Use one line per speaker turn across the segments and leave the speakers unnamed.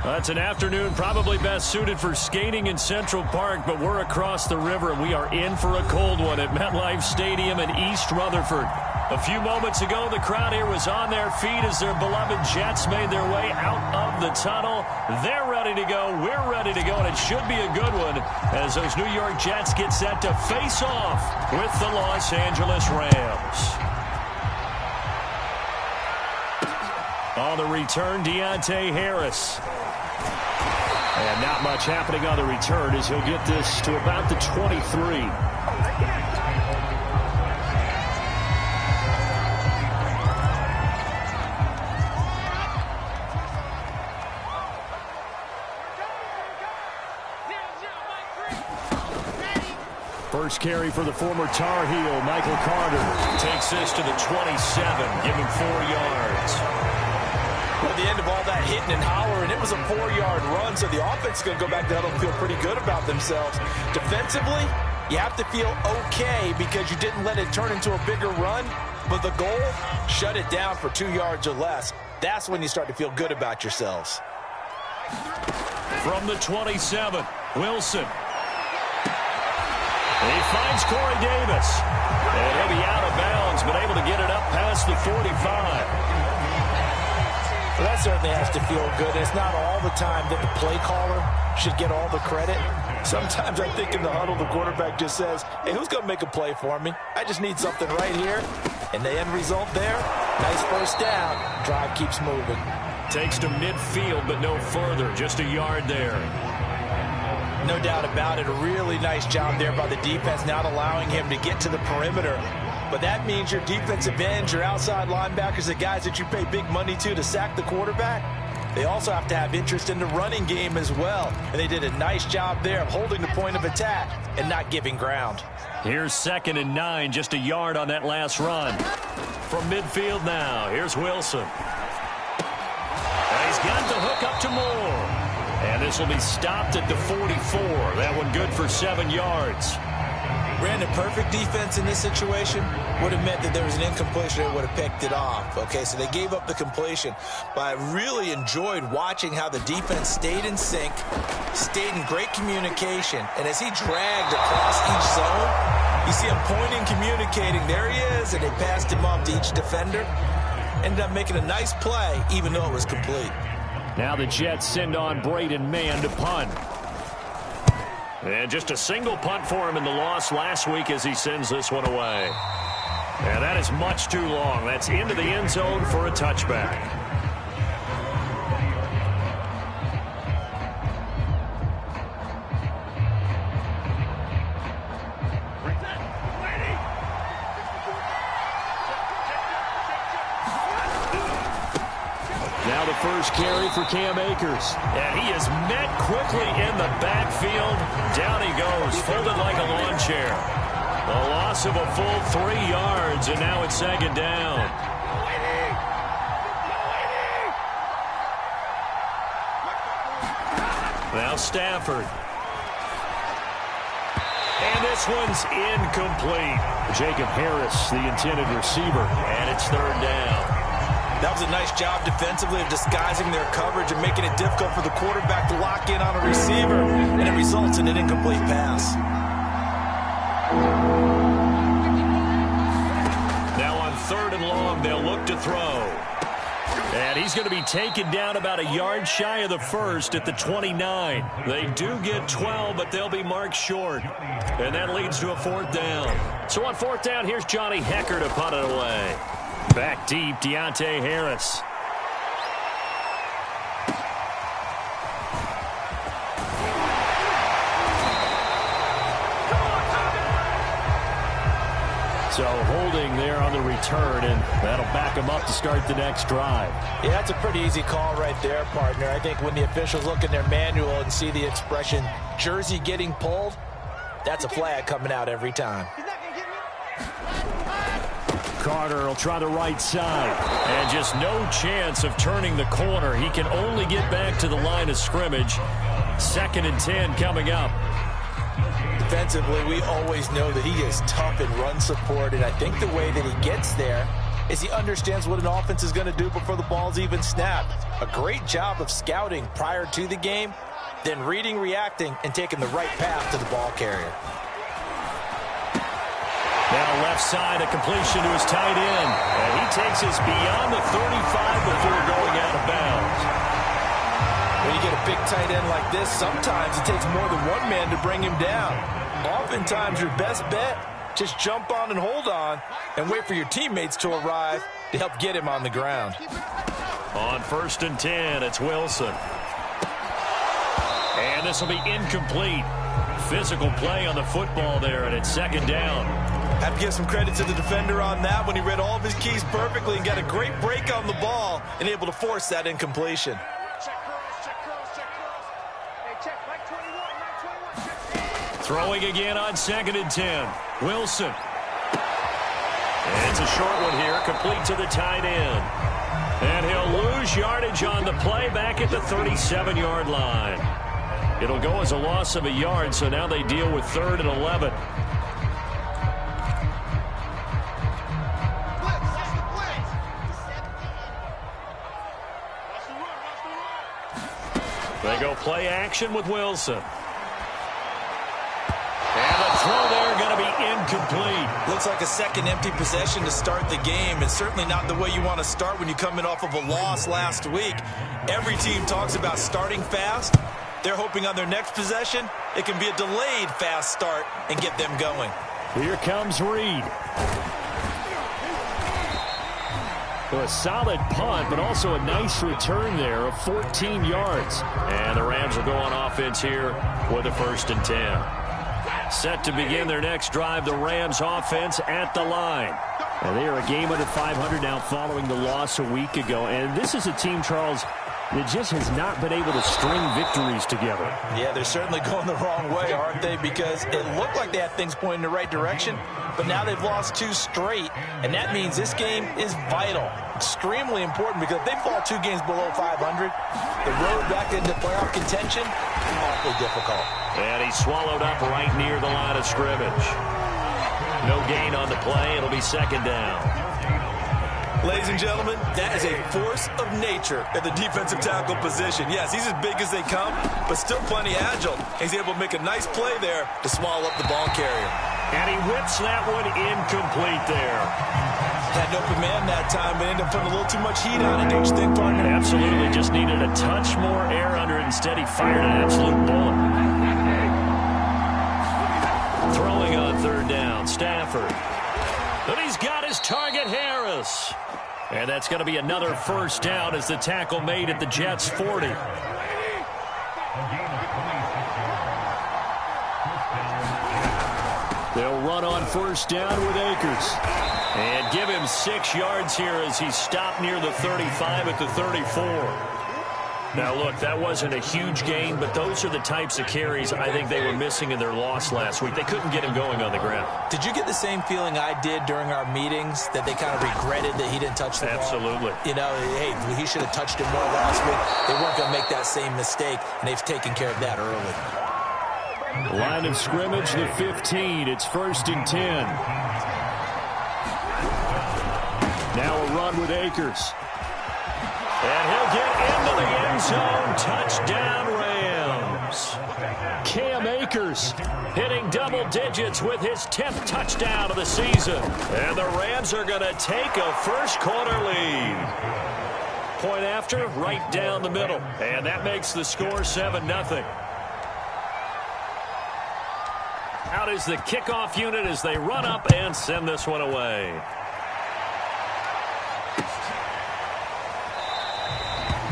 That's an afternoon probably best suited for skating in Central Park, but we're across the river, and we are in for a cold one at MetLife Stadium in East Rutherford. A few moments ago, the crowd here was on their feet as their beloved Jets made their way out of the tunnel. They're ready to go. We're ready to go, and it should be a good one as those New York Jets get set to face off with the Los Angeles Rams. On the return, Deontay Harris. And not much happening on the return as he'll get this to about the 23. First carry for the former Tar Heel, Michael Carter. Takes this to the 27, giving 4 yards.
At the end of all that hitting and hollering, it was a 4-yard run, so the offense is going to go back to huddle and feel pretty good about themselves. Defensively, you have to feel okay because you didn't let it turn into a bigger run, but the goal, shut it down for 2 yards or less. That's when you start to feel good about yourselves.
From the 27, Wilson. He finds Corey Davis. And he'll be out of bounds, but able to get it up past the 45.
Well, that certainly has to feel good. It's not all the time that the play caller should get all the credit. Sometimes I think in the huddle, the quarterback just says, hey, who's going to make a play for me? I just need something right here. And the end result there, nice first down. Drive keeps moving.
Takes to midfield, but no further. Just a yard there.
No doubt about it. A really nice job there by the defense, not allowing him to get to the perimeter. But that means your defensive ends, your outside linebackers, the guys that you pay big money to sack the quarterback, they also have to have interest in the running game as well. And they did a nice job there of holding the point of attack and not giving ground.
Here's 2nd and 9, just a yard on that last run. From midfield now, here's Wilson. And he's got the hook up to Moore. And this will be stopped at the 44. That one good for 7 yards.
Brandon, perfect defense in this situation would have meant that there was an incompletion and would have picked it off. Okay, so they gave up the completion. But I really enjoyed watching how the defense stayed in sync, stayed in great communication. And as he dragged across each zone, you see him pointing, communicating. There he is, and they passed him off to each defender. Ended up making a nice play, even though it was complete.
Now the Jets send on Braden Mann to punt. And just a single punt for him in the loss last week as he sends this one away. And that is much too long. That's into the end zone for a touchback. Now the first carry for Cam Akers. And he is met quickly in the backfield. Down he goes, folded like a lawn chair. A loss of a full 3 yards, and now it's 2nd down. Now Stafford. And this one's incomplete. Jacob Harris, the intended receiver, and it's 3rd down.
That was a nice job defensively of disguising their coverage and making it difficult for the quarterback to lock in on a receiver, and it results in an incomplete pass.
Now on 3rd and long, they'll look to throw. And he's going to be taken down about a yard shy of the first at the 29. They do get 12, but they'll be marked short. And that leads to a 4th down. So on 4th down, here's Johnny Hekker to punt it away. Back deep, Deontay Harris. So holding there on the return, and that'll back him up to start the next drive.
Yeah, that's a pretty easy call right there, partner. I think when the officials look in their manual and see the expression jersey getting pulled, that's a flag coming out every time.
Carter will try the right side. And just no chance of turning the corner. He can only get back to the line of scrimmage. 2nd and 10 coming up.
Defensively, we always know that he is tough in run support, and I think the way that he gets there is he understands what an offense is going to do before the ball's even snapped. A great job of scouting prior to the game, then reading, reacting, and taking the right path to the ball carrier.
Now left side, a completion to his tight end. And he takes us beyond the 35 before going out of bounds.
When you get a big tight end like this, sometimes it takes more than one man to bring him down. Oftentimes, your best bet, just jump on and hold on and wait for your teammates to arrive to help get him on the ground.
On 1st and 10, it's Wilson. And this will be incomplete. Physical play on the football there, and it's 2nd down.
Have to give some credit to the defender on that when he read all of his keys perfectly and got a great break on the ball and able to force that incompletion.
Throwing again on 2nd and 10. Wilson. And it's a short one here, complete to the tight end. And he'll lose yardage on the play back at the 37-yard line. It'll go as a loss of a yard, so now they deal with 3rd and 11. They go play action with Wilson. And the throw there going to be incomplete.
Looks like a second empty possession to start the game, and certainly not the way you want to start when you're coming off of a loss last week. Every team talks about starting fast. They're hoping on their next possession, it can be a delayed fast start and get them going.
Here comes Reed. So a solid punt, but also a nice return there of 14 yards. And the Rams will go on offense here with a 1st and 10. Set to begin their next drive, the Rams offense at the line. And they are a game under 500 now following the loss a week ago. And this is a team, Charles, that just has not been able to string victories together.
Yeah, they're certainly going the wrong way, aren't they? Because it looked like they had things pointing in the right direction, but now they've lost 2 straight, and that means this game is vital, extremely important, because if they fall 2 games below 500, the road back into playoff contention, awfully difficult.
And he's swallowed up right near the line of scrimmage. No gain on the play. It'll be 2nd down.
Ladies and gentlemen, that is a force of nature at the defensive tackle position. Yes, he's as big as they come, but still plenty agile. He's able to make a nice play there to swallow up the ball carrier.
And he whips that one incomplete there.
Had an open man that time, but ended up putting a little too much heat on it, don't you think, partner?
Absolutely, just needed a touch more air under it. Instead, he fired an absolute bullet. Throwing on 3rd down, Stafford. But he's got his target, Harris. And that's going to be another 1st down as the tackle made at the Jets' 40. They'll run on 1st down with Akers. And give him 6 yards here as he's stopped near the 35 at the 34. Now, look, that wasn't a huge gain, but those are the types of carries I think they were missing in their loss last week. They couldn't get him going on the ground.
Did you get the same feeling I did during our meetings, that they kind of regretted that he didn't touch the ball?
Absolutely.
You know, hey, he should have touched it more last week. They weren't going to make that same mistake, and they've taken care of that early.
Line of scrimmage, the 15. It's 1st and 10. Now a run with Akers. And he'll get into the end zone. Touchdown, Rams. Cam Akers hitting double digits with his 10th touchdown of the season. And the Rams are going to take a first-quarter lead. Point after, right down the middle. And that makes the score 7-0. Out is the kickoff unit as they run up and send this one away.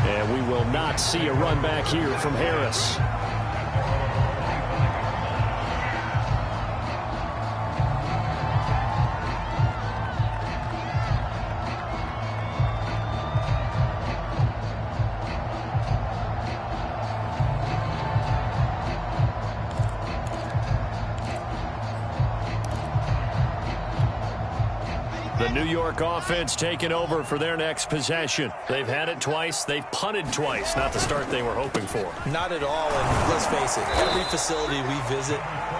And we will not see a run back here from Harris. The New York offense taking over for their next possession. They've had it twice. They've punted twice. Not the start they were hoping for.
Not at all, and let's face it, every facility we visit,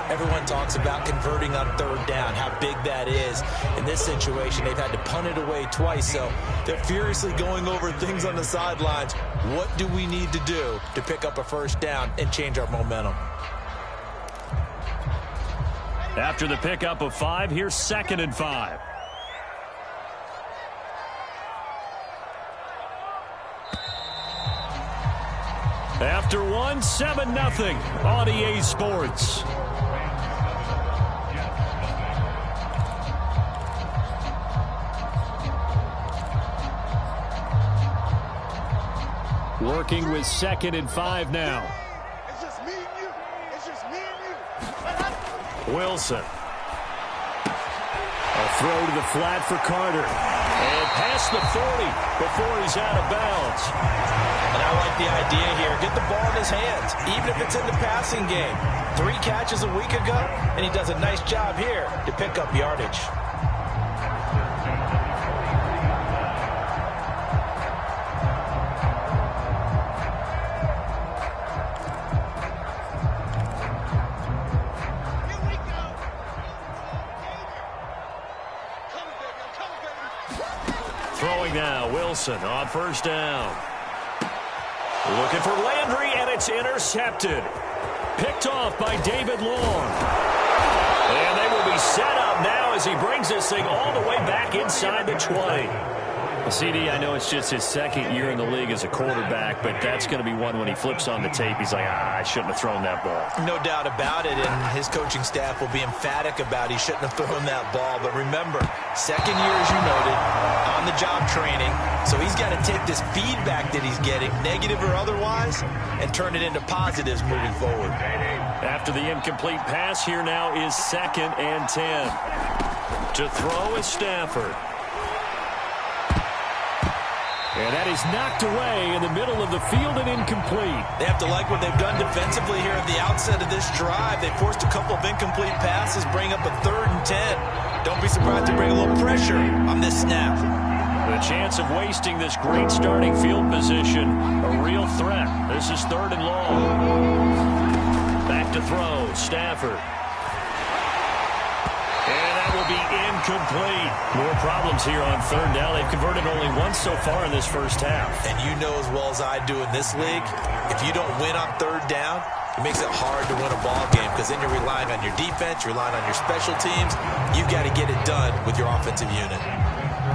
everyone talks about converting on third down, how big that is. In this situation, they've had to punt it away twice, so they're furiously going over things on the sidelines. What do we need to do to pick up a first down and change our momentum?
After the pickup of 5, here's 2nd and 5. After 1, 7-0 on EA Sports. Working with 2nd and 5 now.
It's just me and you. It's just me and you.
Wilson. A throw to the flat for Carter. And past the 40 before he's out of bounds.
And I like the idea here. Get the ball in his hands, even if it's in the passing game. 3 catches a week ago, and he does a nice job here to pick up yardage.
Throwing now, Wilson on first down. Looking for Landry, and it's intercepted. Picked off by David Long. And they will be set up now as he brings this thing all the way back inside the 20. CD, I know it's just his 2nd year in the league as a quarterback, but that's going to be one when he flips on the tape. He's like, I shouldn't have thrown that ball.
No doubt about it, and his coaching staff will be emphatic about he shouldn't have thrown that ball. But remember, 2nd year, as you noted, on-the-job training. So he's got to take this feedback that he's getting, negative or otherwise, and turn it into positives moving forward.
After the incomplete pass, here now is 2nd and 10. To throw is Stafford. And that is knocked away in the middle of the field and incomplete.
They have to like what they've done defensively here at the outset of this drive. They forced a couple of incomplete passes, bring up a 3rd and 10. Don't be surprised to bring a little pressure on this snap.
The chance of wasting this great starting field position, a real threat. This is 3rd and long. Back to throw, Stafford. And that will be incomplete. More problems here on 3rd down. They've converted only once so far in this first half.
And you know as well as I do in this league, if you don't win on 3rd down, it makes it hard to win a ball game because then you're relying on your defense, you're relying on your special teams. You've got to get it done with your offensive unit.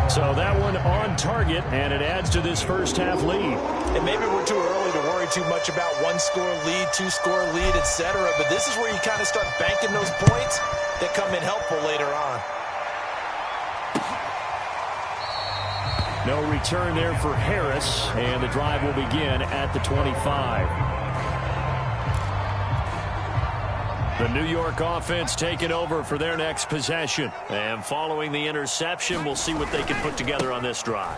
So that one on target, and it adds to this first half lead.
And maybe we're too early to worry too much about 1-score lead, 2-score lead, etc. But this is where you kind of start banking those points that come in helpful later on.
No return there for Harris, and the drive will begin at the 25. The New York offense taking over for their next possession. And following the interception, we'll see what they can put together on this drive.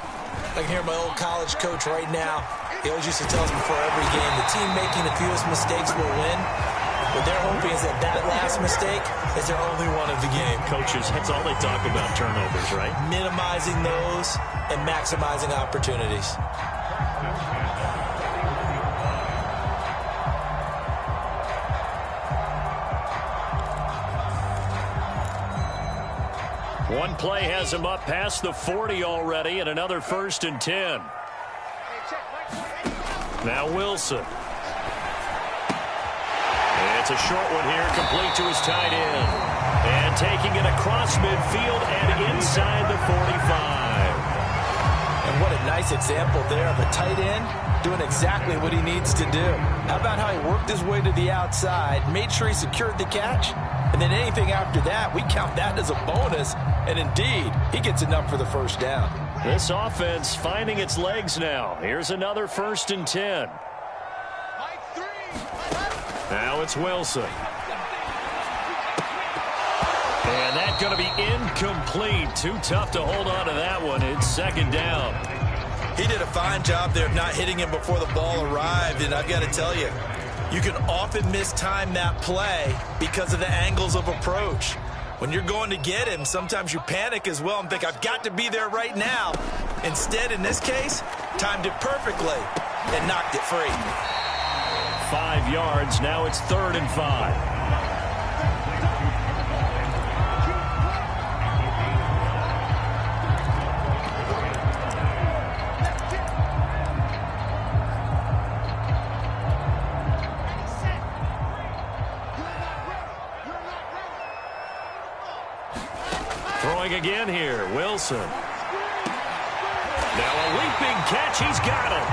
I can hear my old college coach right now. He always used to tell us before every game, the team making the fewest mistakes will win. What they're hoping is that last mistake is their only one of the game.
Coaches, that's all they talk about, turnovers, right?
Minimizing those and maximizing opportunities.
One play has him up past the 40 already, and another 1st and 10. Now Wilson. It's a short one here, complete to his tight end. And taking it across midfield and inside the 45.
And what a nice example there of a tight end doing exactly what he needs to do. How about how he worked his way to the outside, made sure he secured the catch, and then anything after that, we count that as a bonus. And indeed, he gets enough for the first down.
This offense finding its legs now. Here's another 1st and 10. Now it's Wilson. And that's going to be incomplete. Too tough to hold on to that one. It's 2nd down.
He did a fine job there of not hitting him before the ball arrived. And I've got to tell you, you can often mistime that play because of the angles of approach. When you're going to get him, sometimes you panic as well and think, I've got to be there right now. Instead, in this case, timed it perfectly and knocked it free.
5 yards. Now it's 3rd and 5. Throwing again here, Wilson. Now a leaping catch, he's got it.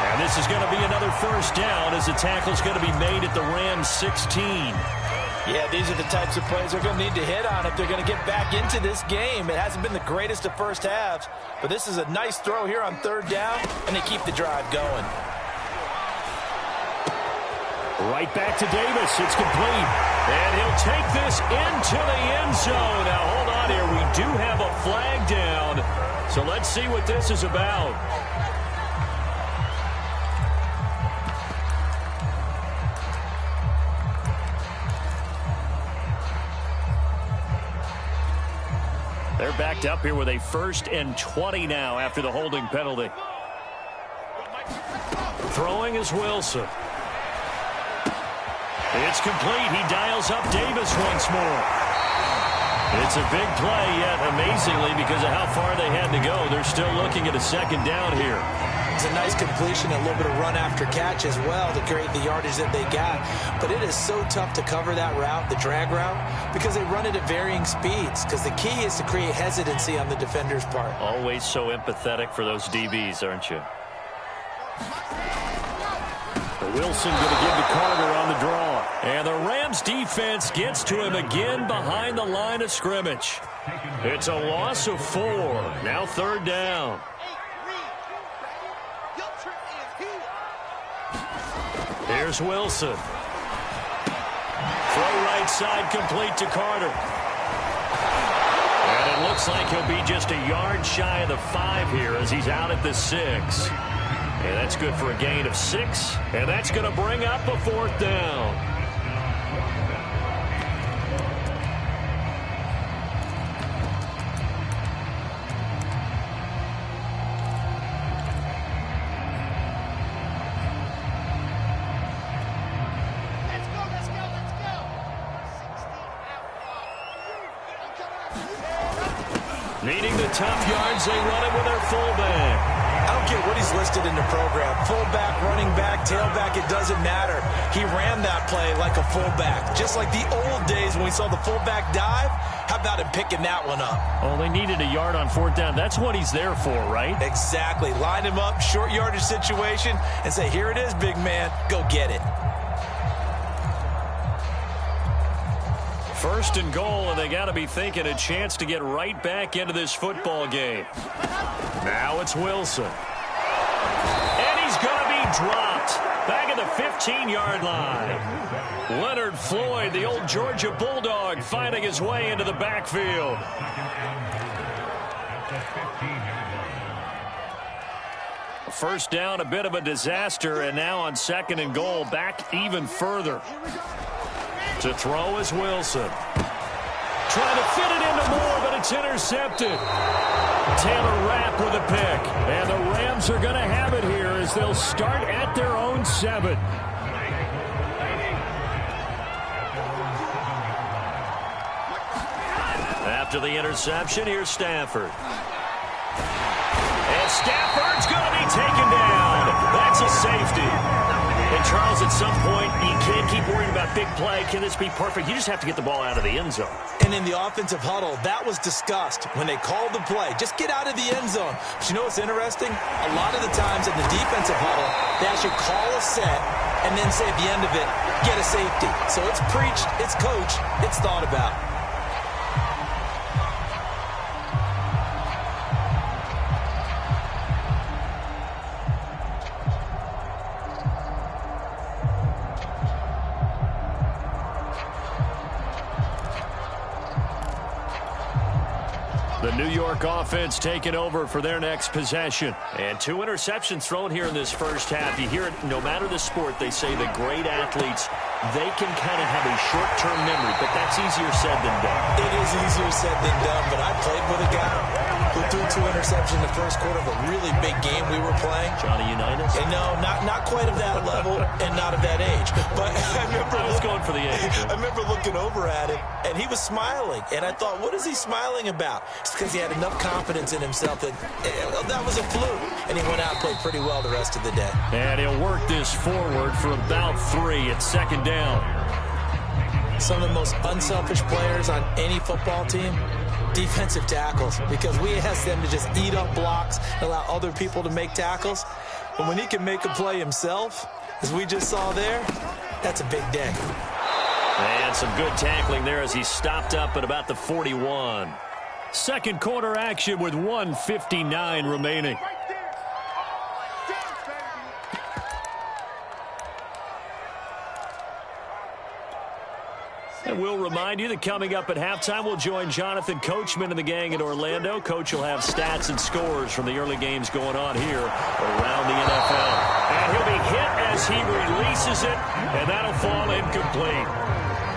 And this is going to be another first down as the tackle's going to be made at the Rams 16.
Yeah, these are the types of plays they're going to need to hit on if they're going to get back into this game. It hasn't been the greatest of first halves, but this is a nice throw here on 3rd down, and they keep the drive going.
Right back to Davis. It's complete. And he'll take this into the end zone. Now, hold on here. We do have a flag down. So let's see what this is about. They're backed up here with a 1st and 20 now after the holding penalty. Throwing is Wilson. It's complete. He dials up Davis once more. It's a big play, yet amazingly, because of how far they had to go, they're still looking at a 2nd down here.
It's a nice completion, a little bit of run after catch as well to create the yardage that they got. But it is so tough to cover that route, the drag route, because they run it at varying speeds. Because the key is to create hesitancy on the defender's part.
Always so empathetic for those DBs, aren't you? Wilson going to give to Carter on the draw. And the Rams defense gets to him again behind the line of scrimmage. It's a loss of 4. Now 3rd down. Here's Wilson. Throw right side complete to Carter. And it looks like he'll be just a yard shy of the 5 here as he's out at the 6. And that's good for a gain of 6. And that's going to bring up a 4th down.
Let's go, let's go, let's go.
Needing the tough yards, they run it with their fullback.
I don't care what he's listed in the program. Fullback, running back, tailback, it doesn't matter. He ran that play like a fullback. Just like the old days when we saw the fullback dive. How about him picking that one up?
Oh, they needed a yard on 4th down. That's what he's there for, right?
Exactly. Line him up, short yardage situation, and say, here it is, big man. Go get it.
1st and goal, and they got to be thinking a chance to get right back into this football game. Now it's Wilson. And he's going to be dropped back at the 15-yard line. Leonard Floyd, the old Georgia Bulldog, finding his way into the backfield. First down, a bit of a disaster, and now on 2nd and goal, back even further. To throw is Wilson. Trying to fit it into Moore, but it's intercepted. Taylor Rapp with a pick. And the Rams are going to have it here as they'll start at their own 7. After the interception, here's Stafford. And Stafford's going to be taken down. That's a safety. And, Charles, at some point, you can't keep worrying about big play. Can this be perfect? You just have to get the ball out of the end zone.
And in the offensive huddle, that was discussed when they called the play. Just get out of the end zone. But you know what's interesting? A lot of the times in the defensive huddle, they actually call a set and then say at the end of it, get a safety. So it's preached, it's coached, it's thought about.
The New York offense taking over for their next possession. And 2 interceptions thrown here in this first half. You hear it, no matter the sport, they say the great athletes, they can kind of have a short-term memory, but that's easier said than done.
It is easier said than done, but I played with a guy who threw 2 interceptions in the first quarter of a really big game we were playing.
Johnny Unitas?
And no, not quite of that level and not of that age. But I
was going for the age.
I remember looking over at him, and he was smiling. And I thought, what is he smiling about? It's because he had enough confidence in himself that that was a fluke. And he went out and played pretty well the rest of the day.
And he'll work this forward for about 3 at second down.
Some of the most unselfish players on any football team, defensive tackles, because we ask them to just eat up blocks and allow other people to make tackles. But when he can make a play himself, as we just saw there, that's a big day.
And some good tackling there as he stopped up at about the 41. Second quarter action with 1:59 remaining. And we'll remind you that coming up at halftime, we'll join Jonathan Coachman and the gang in Orlando. Coach will have stats and scores from the early games going on here around the NFL. And he'll be hit as he releases it, and that'll fall incomplete.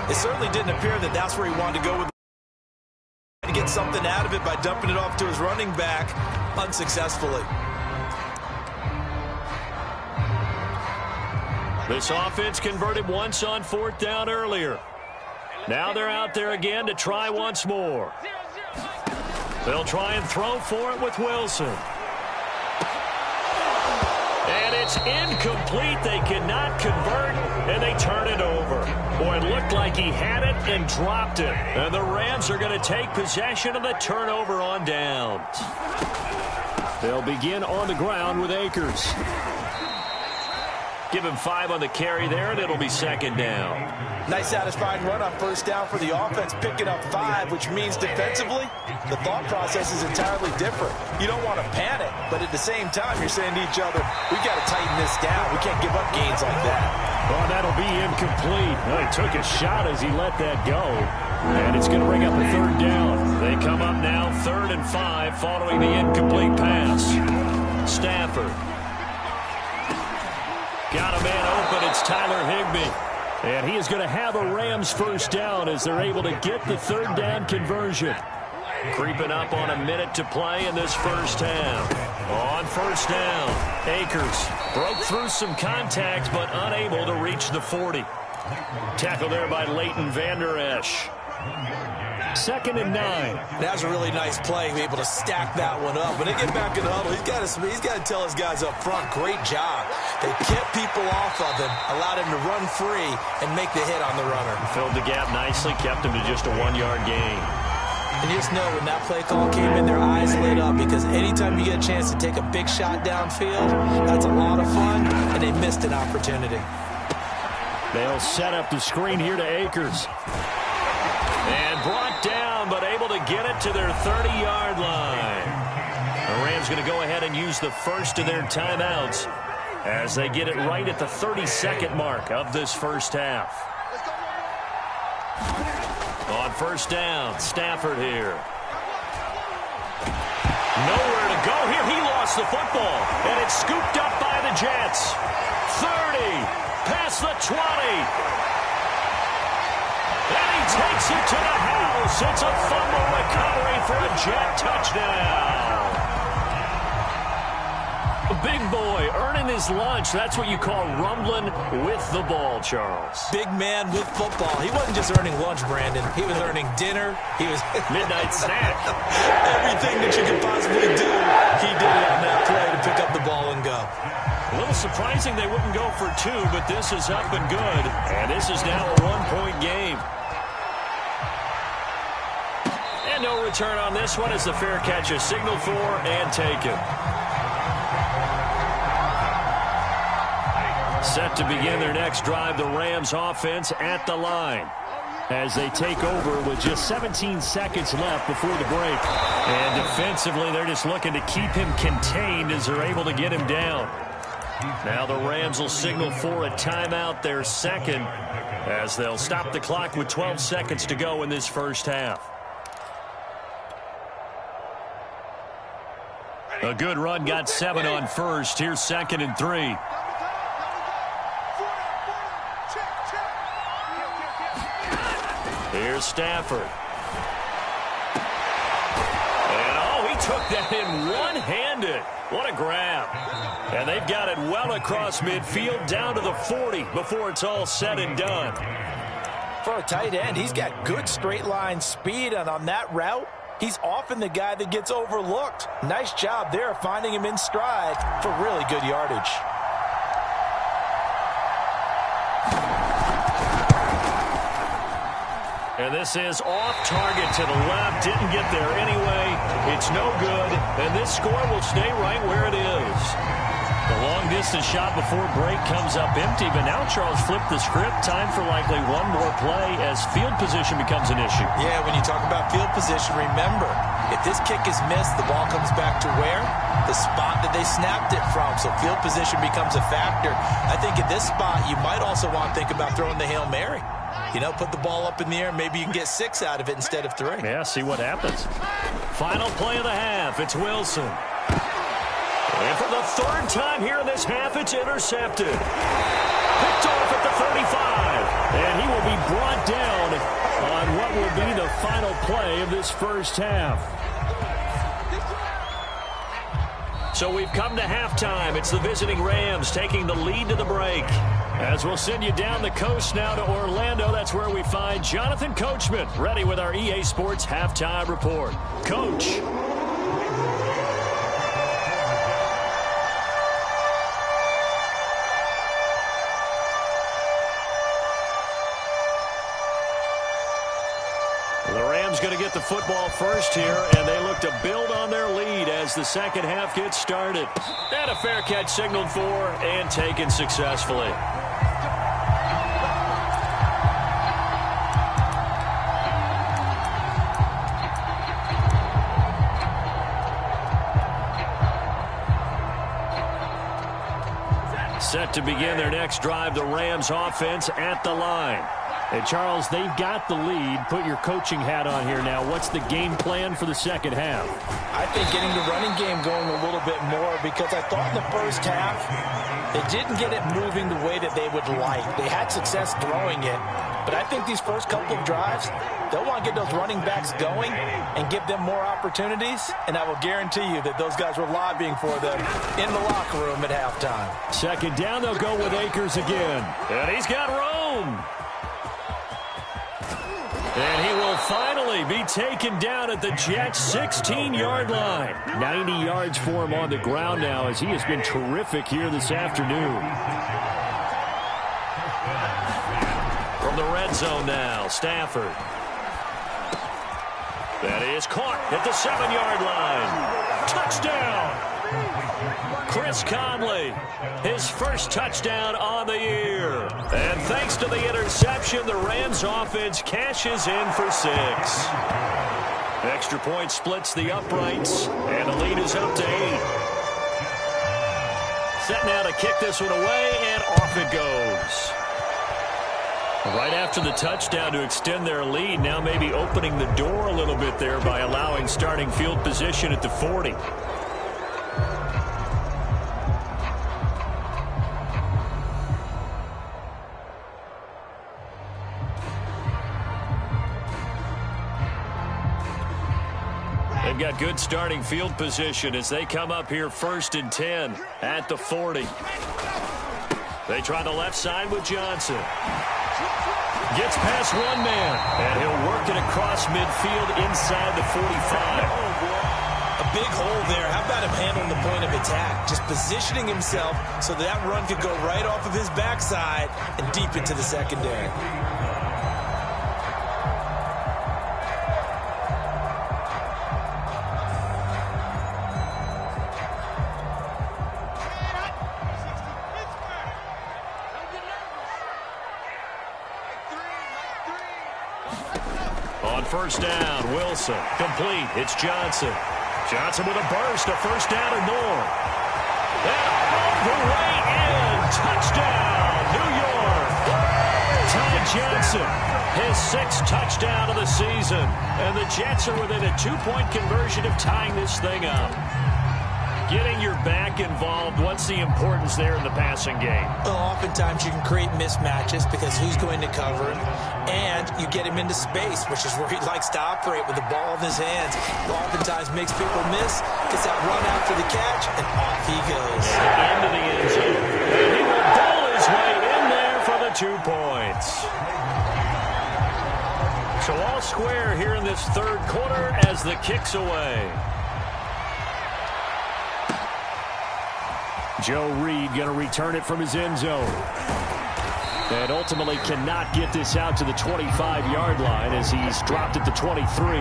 It certainly didn't appear that that's where he wanted to go with to get something out of it by dumping it off to his running back unsuccessfully.
This offense converted once on 4th down earlier. Now they're out there again to try once more. They'll try and throw for it with Wilson. And it's incomplete. They cannot convert, and they turn it over. Boy, it looked like he had it and dropped it. And the Rams are going to take possession of the turnover on downs. They'll begin on the ground with Akers. Give him 5 on the carry there, and it'll be second down.
Nice satisfying run on first down for the offense, picking up 5, which means defensively, the thought process is entirely different. You don't want to panic, but at the same time, you're saying to each other, we got to tighten this down. We can't give up gains like that.
Oh, that'll be incomplete. Well, he took a shot as he let that go. And it's going to bring up a 3rd down. They come up now 3rd and 5 following the incomplete pass. Stafford. Got a man open. It's Tyler Higbee. And he is going to have a Rams first down as they're able to get the 3rd down conversion. Creeping up on a minute to play in this first half. On first down, Akers broke through some contact but unable to reach the 40. Tackle there by Leighton Vander Esch. 2nd and 9.
That was a really nice play, be able to stack that one up. When they get back in the huddle, he's got to tell his guys up front, great job. They kept people off of him, allowed him to run free and make the hit on the runner.
Filled the gap nicely, kept him to just a 1-yard gain.
And you just know when that play call came in, their eyes lit up, because anytime you get a chance to take a big shot downfield, that's a lot of fun, and they missed an opportunity.
They'll set up the screen here to Akers. And brought down, but able to get it to their 30-yard line. The Rams going to go ahead and use the first of their timeouts as they get it right at the 32nd mark of this first half. On first down, Stafford here. Nowhere to go here. He lost the football, and it's scooped up by the Jets. 30, past the 20. And he takes it to the house. It's a fumble recovery for a Jet touchdown. A big boy earning his lunch. That's what you call rumbling with the ball, Charles.
Big man with football. He wasn't just earning lunch, Brandon. He was earning dinner. He was
midnight snack.
Everything that you could possibly do, he did it on that play to pick up the ball and go.
A little surprising they wouldn't go for 2, but this is up and good. And this is now a 1-point game. And no return on this one as the fair catch is signaled for and taken. Set to begin their next drive, the Rams offense at the line as they take over with just 17 seconds left before the break. And defensively, they're just looking to keep him contained as they're able to get him down. Now the Rams will signal for a timeout, their second, as they'll stop the clock with 12 seconds to go in this first half. A good run got 7 on first. Here's 2nd and 3. Here's Stafford. And, oh, he took that in one-handed. What a grab. And they've got it well across midfield down to the 40 before it's all said and done.
For a tight end, he's got good straight-line speed, and on that route, he's often the guy that gets overlooked. Nice job there finding him in stride for really good yardage.
And this is off target to the left. Didn't get there anyway. It's no good. And this score will stay right where it is. The long-distance shot before break comes up empty. But now Charles flipped the script. Time for likely one more play as field position becomes an issue.
Yeah, when you talk about field position, remember, if this kick is missed, the ball comes back to where? The spot that they snapped it from. So field position becomes a factor. I think at this spot, you might also want to think about throwing the Hail Mary. You know, put the ball up in the air. Maybe you can get 6 out of it instead of 3.
Yeah, see what happens. Final play of the half. It's Wilson. And for the 3rd time here in this half, it's intercepted. Picked off at the 35. And he will be brought down on what will be the final play of this first half. So we've come to halftime. It's the visiting Rams taking the lead to the break. As we'll send you down the coast now to Orlando, that's where we find Jonathan Coachman, ready with our EA Sports Halftime Report. Coach. The Rams going to get the football first here, and they look to build on their lead as the second half gets started. And a fair catch signaled for and taken successfully. Set to begin their next drive, the Rams offense at the line.
Hey, Charles, they've got the lead. Put your coaching hat on here now. What's the game plan for the second half?
I think getting the running game going a little bit more, because I thought in the first half they didn't get it moving the way that they would like. They had success throwing it, but I think these first couple of drives, they'll want to get those running backs going and give them more opportunities, and I will guarantee you that those guys were lobbying for them in the locker room at halftime.
Second down, they'll go with Akers again. And he's got room. And he will finally be taken down at the Jets' 16-yard line. 90 yards for him on the ground now, as he has been terrific here this afternoon. From the red zone now, Stafford. That is caught at the 7-yard line. Touchdown! Chris Conley, his first touchdown on the year. And thanks to the interception, the Rams offense cashes in for 6. Extra point splits the uprights, and the lead is up to 8. Set now to kick this one away, and off it goes. Right after the touchdown to extend their lead, now maybe opening the door a little bit there by allowing starting field position at the 40. They've got good starting field position as they come up here 1st and 10 at the 40. They try the left side with Johnson. Gets past one man, and he'll work it across midfield inside the 45.
A big hole there. How about him handling the point of attack? Just positioning himself so that run could go right off of his backside and deep into the secondary.
On first down, Wilson. Complete. It's Johnson. Johnson with a burst, a first down or more. And all the way in. Touchdown, New York. Ty Johnson, his 6th touchdown of the season. And the Jets are within a 2-point conversion of tying this thing up. Getting your back involved, what's the importance there in the passing game?
Well, oftentimes you can create mismatches because who's going to cover him, and you get him into space, which is where he likes to operate with the ball in his hands. He oftentimes makes people miss, gets that run after the catch, and off he goes.
Into the end zone. And he will bowl his way in there for the 2 points. So all square here in this third quarter as the kick's away.
Joe Reed going to return it from his end zone. And ultimately cannot get this out to the 25-yard line as he's dropped at the 23.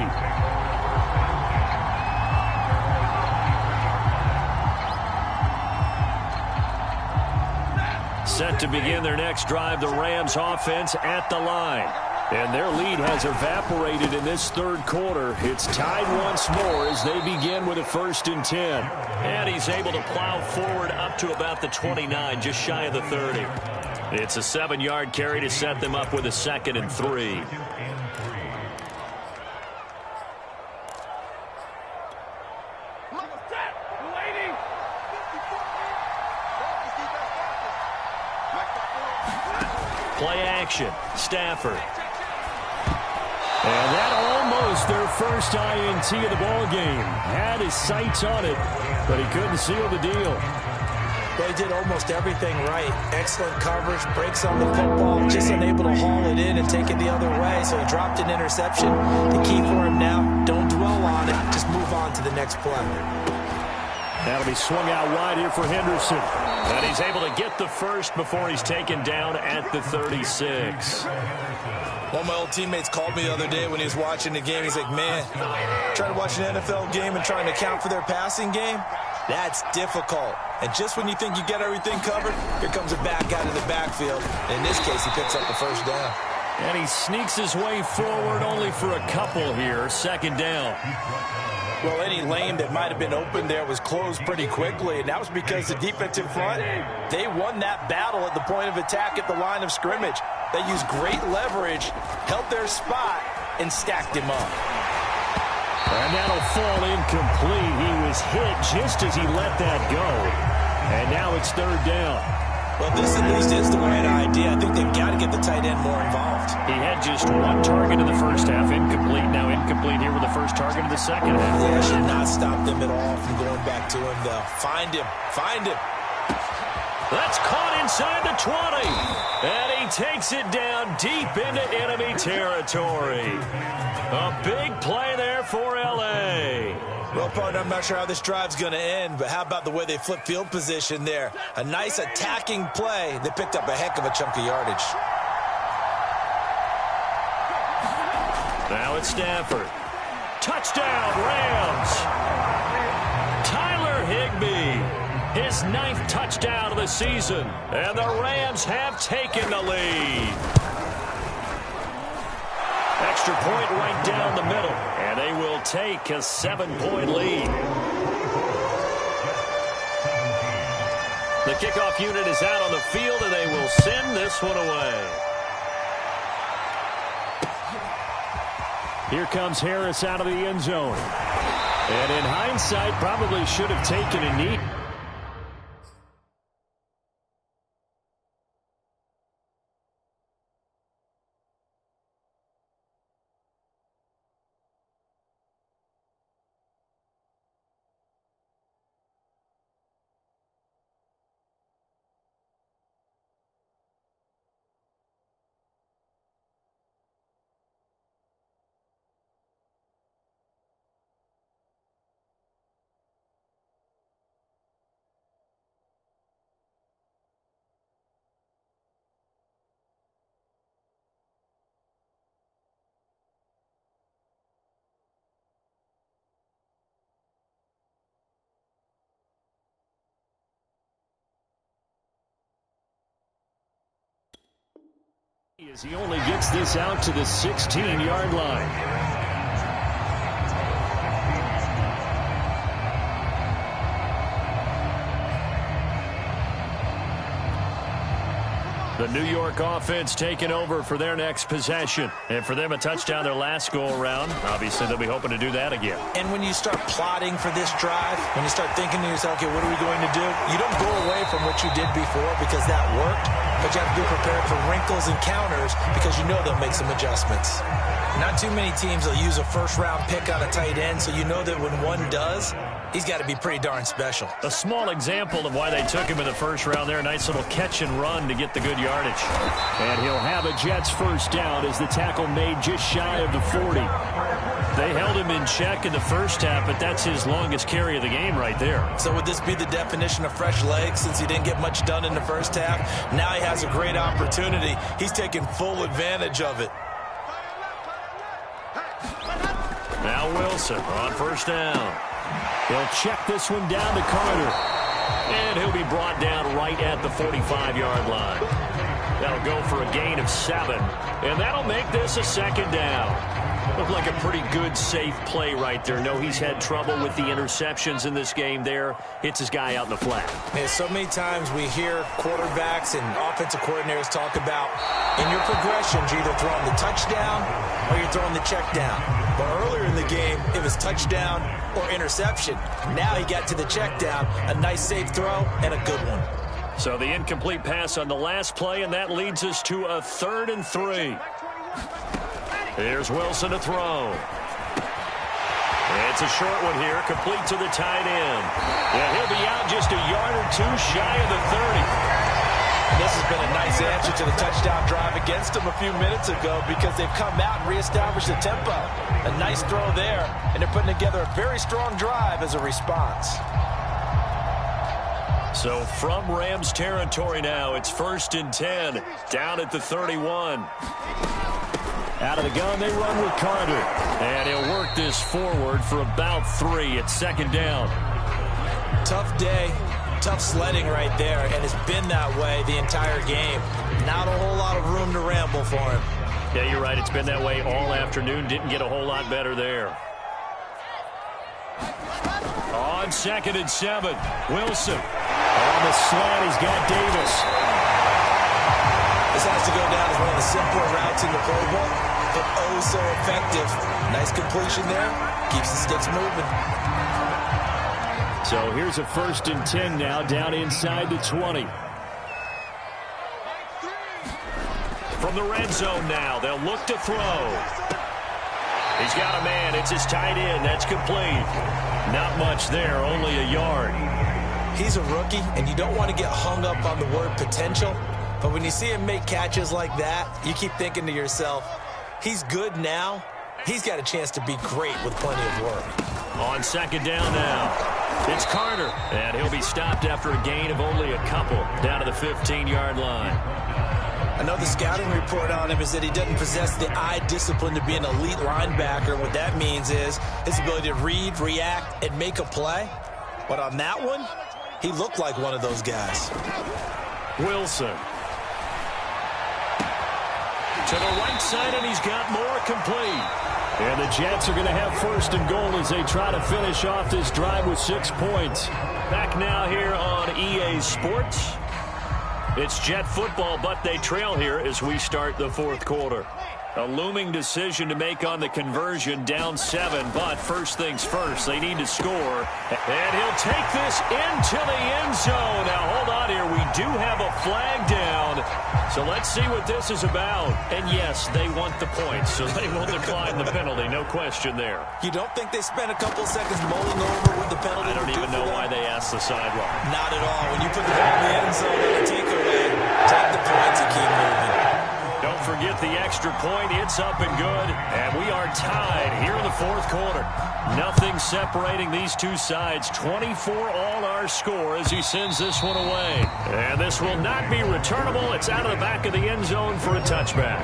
Set to begin their next drive, the Rams offense at the line. And their lead has evaporated in this third quarter. It's tied once more as they begin with a 1st and 10. And he's able to plow forward up to about the 29, just shy of the 30. It's a 7-yard carry to set them up with a 2nd and 3. Play action, Stafford.
And that almost their first INT of the ball game. Had his sights on it, but he couldn't seal the deal.
They did almost everything right. Excellent coverage, breaks on the football, just unable to haul it in and take it the other way, so he dropped an interception. The key for him now, don't dwell on it, just move on to the next play.
That'll be swung out wide here for Henderson.
And he's able to get the first before he's taken down at the 36.
One of my old teammates called me the other day when he was watching the game. He's like, man, trying to watch an NFL game and trying to account for their passing game, that's difficult. And just when you think you get everything covered, here comes a back out of the backfield. And in this case, he picks up the first down.
And he sneaks his way forward only for a couple here. 2nd down.
Well, any lane that might have been open there was closed pretty quickly, and that was because the defensive front, they won that battle at the point of attack at the line of scrimmage. They used great leverage, held their spot, and stacked him up.
And that'll fall incomplete. He was hit just as he let that go. And now it's 3rd down.
Well, this at least is the right idea. I think they've got to get the tight end more involved.
He had just 1 target in the first half, incomplete. Now incomplete here with the first target of the second half.
Yeah, should not stop them at all from going back to him, though. Find him. Find him.
That's caught inside the 20. And he takes it down deep into enemy territory. A big play there for L.A.
Well, partner, I'm not sure how this drive's going to end, but how about the way they flip field position there? A nice attacking play. They picked up a heck of a chunk of yardage.
Now it's Stafford. Touchdown, Rams. Tyler Higbee, his 9th touchdown of the season, and the Rams have taken the lead. Extra point right down the middle, and they will take a 7-point lead. The kickoff unit is out on the field, and they will send this one away.
Here comes Harris out of the end zone. And in hindsight, probably should have taken a knee. As he only gets this out to the 16-yard line.
The New York offense taking over for their next possession. And for them, a touchdown their last go-around. Obviously, they'll be hoping to do that again.
And when you start plotting for this drive, when you start thinking to yourself, okay, what are we going to do? You don't go away from what you did before because that worked, but you have to be prepared for wrinkles and counters because you know they'll make some adjustments. Not too many teams will use a first-round pick on a tight end, so you know that when one does, he's got to be pretty darn special.
A small example of why they took him in the first round there. Nice little catch and run to get the good yardage.
And he'll have a Jets first down as the tackle made just shy of the 40.
They held him in check in the first half, but that's his longest carry of the game right there.
So would this be the definition of fresh legs since he didn't get much done in the first half? Now he has a great opportunity. He's taking full advantage of it.
Now Wilson on first down.
He'll check this one down to Carter.
And he'll be brought down right at the 45-yard line. That'll go for a gain of 7. And that'll make this a second down. Looked like a pretty good, safe play right there. No, he's had trouble with the interceptions in this game there. Hits his guy out in the flat.
Man, so many times we hear quarterbacks and offensive coordinators talk about in your progressions, you're either throwing the touchdown or you're throwing the check down. But earlier in the game, it was touchdown or interception. Now he got to the check down, a nice safe throw, and a good one.
So the incomplete pass on the last play, and that leads us to a 3rd and 3. Here's Wilson to throw. It's a short one here, complete to the tight end. Yeah, he'll be out just a yard or two shy of the 30.
This has been a nice answer to the touchdown drive against them a few minutes ago because they've come out and reestablished the tempo. A nice throw there, and they're putting together a very strong drive as a response.
So from Rams territory now, it's 1st and 10, down at the 31.
Out of the gun, they run with Carter.
And he'll work this forward for about 3. It's 2nd down.
Tough day, tough sledding right there, and it's been that way the entire game. Not a whole lot of room to ramble for him.
Yeah, you're right. It's been that way all afternoon. Didn't get a whole lot better there. On 2nd and 7, Wilson.
On the slant, he's got Davis.
This has to go down as one of the simpler routes in the playbook, but oh so effective. Nice completion there. Keeps the sticks moving.
So here's a 1st and 10 now, down inside the 20.
From the red zone now, they'll look to throw. He's got a man. It's his tight end. That's complete. Not much there, only a yard.
He's a rookie, and you don't want to get hung up on the word potential. But when you see him make catches like that, you keep thinking to yourself, he's good now. He's got a chance to be great with plenty of work.
On 2nd down now, it's Carter. And he'll be stopped after a gain of only a couple, down to the 15-yard line.
I know the scouting report on him is that he doesn't possess the eye discipline to be an elite linebacker. What that means is his ability to read, react, and make a play. But on that one, he looked like one of those guys.
Wilson. To the right side, and he's got more complete.
And the Jets are going to have 1st and goal as they try to finish off this drive with 6 points.
Back now here on EA Sports. It's Jet football, but they trail here as we start the 4th quarter. A looming decision to make on the conversion, down 7, but first things first, they need to score. And he'll take this into the end zone. Now, hold on here. We do have a flag down. So let's see what this is about. And yes, they want the points, so they will decline the penalty. No question there.
You don't think they spent a couple seconds mulling over what the penalty
I don't even know why they asked the sideline.
Not at all. When you put the ball in the end zone on a takeaway, take the points and keep moving.
Don't forget the extra point. It's up and good. And we are tied here in the 4th quarter. Nothing separating these two sides. 24 all our score as he sends this one away. And this will not be returnable. It's out of the back of the end zone for a touchback.